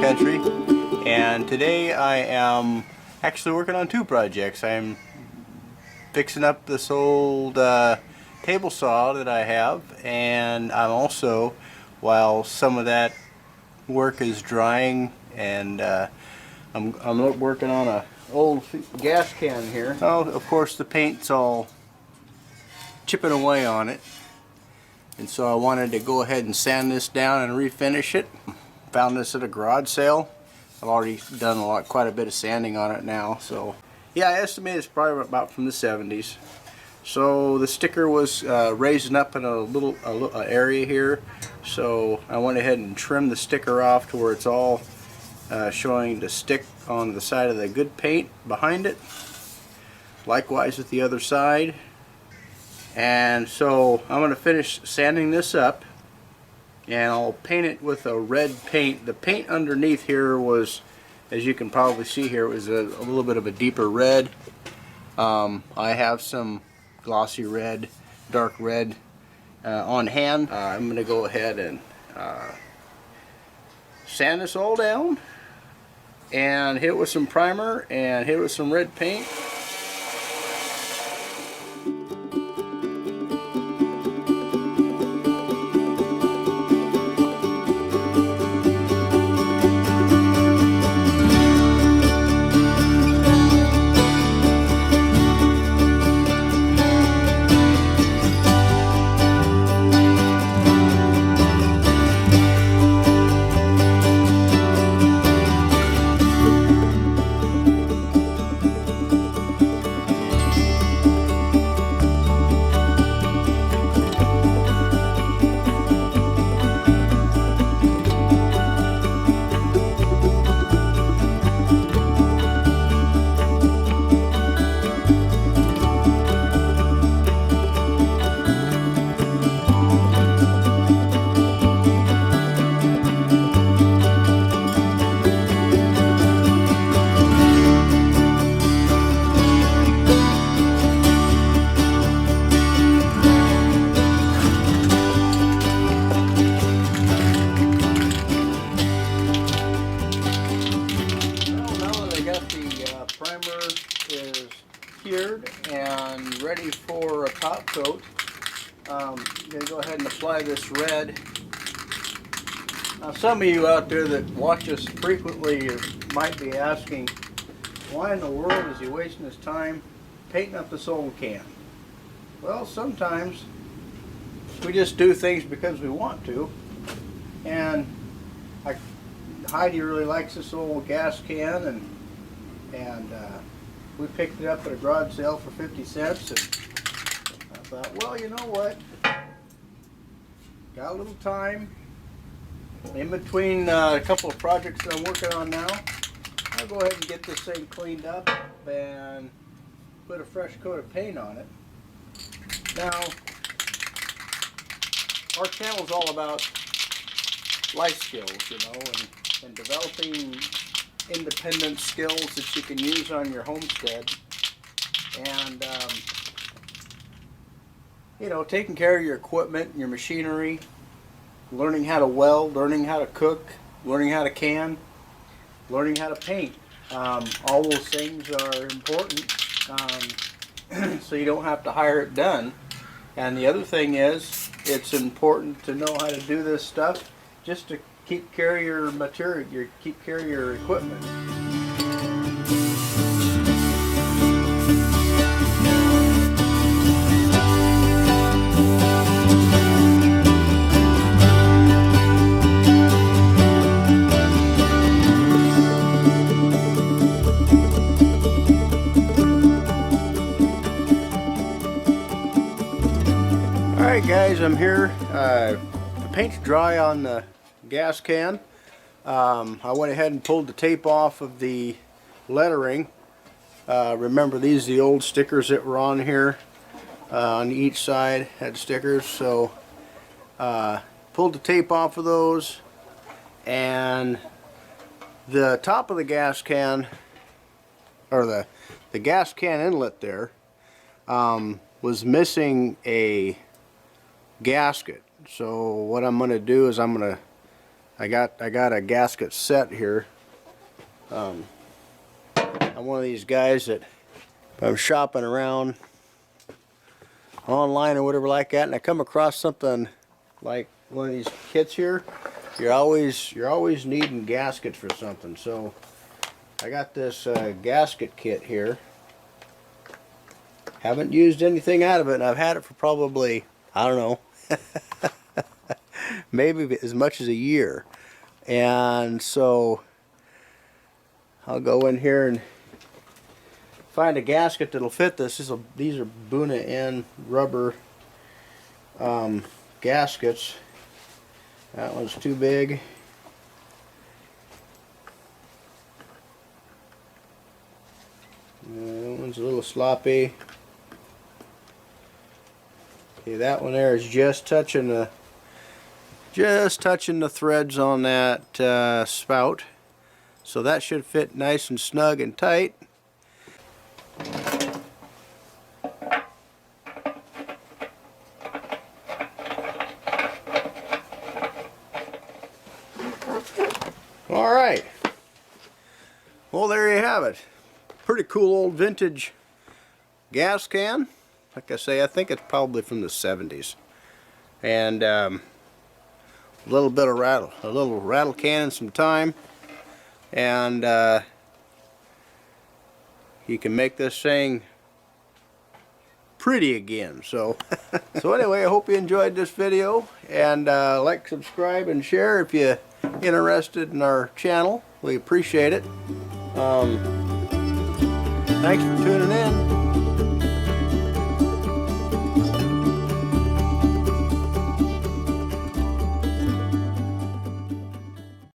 Country, and today I am actually working on two projects. I'm fixing up this old table saw that I have, and I'm also, while some of that work is drying, and I'm working on a old gas can here. Oh, of course the paint's all chipping away on it, and so I wanted to go ahead and sand this down and refinish it. Found this at a garage sale. I've already done quite a bit of sanding on it now, so yeah, I estimate it's probably about from the 70s. So the sticker was raising up in a little area here, so I went ahead and trimmed the sticker off to where it's all showing to stick on the side of the good paint behind it. Likewise with the other side. And so I'm going to finish sanding this up, and I'll paint it with a red paint. The paint underneath here was, as you can probably see here, was a little bit of a deeper red. I have some glossy red, dark red on hand. I'm going to go ahead and sand this all down and hit it with some primer and hit it with some red paint. Primer is cured and ready for a top coat. I'm going to go ahead and apply this red. Now, some of you out there that watch us frequently might be asking, why in the world is he wasting his time painting up this old can? Well, sometimes we just do things because we want to, and Heidi really likes this old gas can, and we picked it up at a garage sale for 50 cents, and I thought, well, you know what, got a little time in between a couple of projects that I'm working on now. I'll go ahead and get this thing cleaned up and put a fresh coat of paint on it. Now, our channel is all about life skills, you know, and developing independent skills that you can use on your homestead, and you know, taking care of your equipment and your machinery, learning how to weld, learning how to cook, learning how to can, learning how to paint. All those things are important, so you don't have to hire it done. And the other thing is, it's important to know how to do this stuff just to keep care of your material, keep care of your equipment. Alright guys, I'm here. The paint's dry on the gas can. I went ahead and pulled the tape off of the lettering. Remember, these are the old stickers that were on here. On each side had stickers, so pulled the tape off of those, and the top of the gas can, or the gas can inlet there, was missing a gasket. So what I'm going to do is I'm going to I got a gasket set here. I'm one of these guys that if I'm shopping around online or whatever like that, and I come across something like one of these kits here, you're always needing gaskets for something. So I got this gasket kit here. Haven't used anything out of it, and I've had it for probably, I don't know, maybe as much as a year. And so I'll go in here and find a gasket that'll fit this. These are Buna N rubber gaskets. That one's too big. That one's a little sloppy. Okay, that one there is just touching the threads on that spout. So that should fit nice and snug and tight. Alright, well, there you have it. Pretty cool old vintage gas can. Like I say, I think it's probably from the 70s. And a little rattle can and some time, and you can make this thing pretty again. So so anyway, I hope you enjoyed this video, and like, subscribe, and share if you're interested in our channel. We appreciate it. Thanks for tuning in.